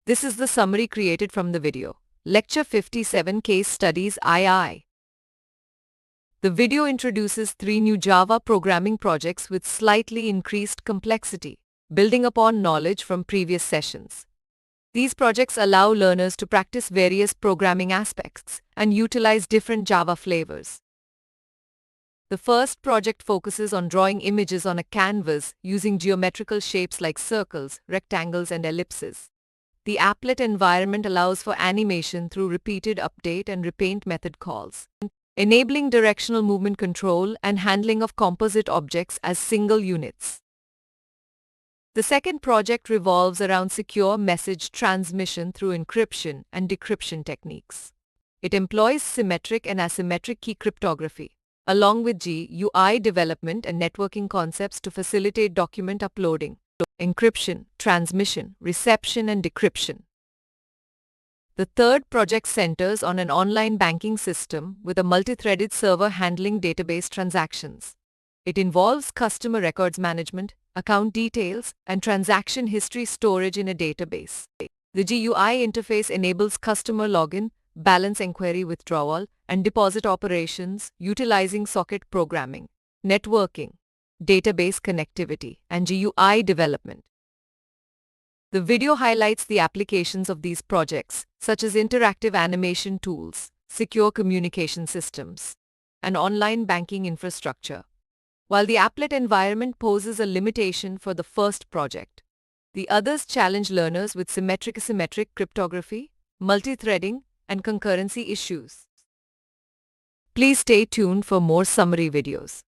This is the summary created from the video. Lecture 57 Case Studies II. The video introduces 3 new Java programming projects with slightly increased complexity, building upon knowledge from previous sessions. These projects allow learners to practice various programming aspects and utilize different Java flavors. The first project focuses on drawing images on a canvas using geometrical shapes like circles, rectangles, and ellipses. The applet environment allows for animation through repeated update and repaint method calls, enabling directional movement control and handling of composite objects as single units. The second project revolves around secure message transmission through encryption and decryption techniques. It employs symmetric and asymmetric key cryptography, along with GUI development and networking concepts to facilitate document uploading, encryption, transmission, reception, and decryption. The third project centers on an online banking system with a multi-threaded server handling database transactions. It involves customer records management, account details, and transaction history storage in a database. The GUI interface enables customer login, balance inquiry withdrawal, and deposit operations utilizing socket programming, networking, database connectivity, and GUI development. The video highlights the applications of these projects, such as interactive animation tools, secure communication systems, and online banking infrastructure. While the applet environment poses a limitation for the first project, the others challenge learners with symmetric-asymmetric cryptography, multi-threading, and concurrency issues. Please stay tuned for more summary videos.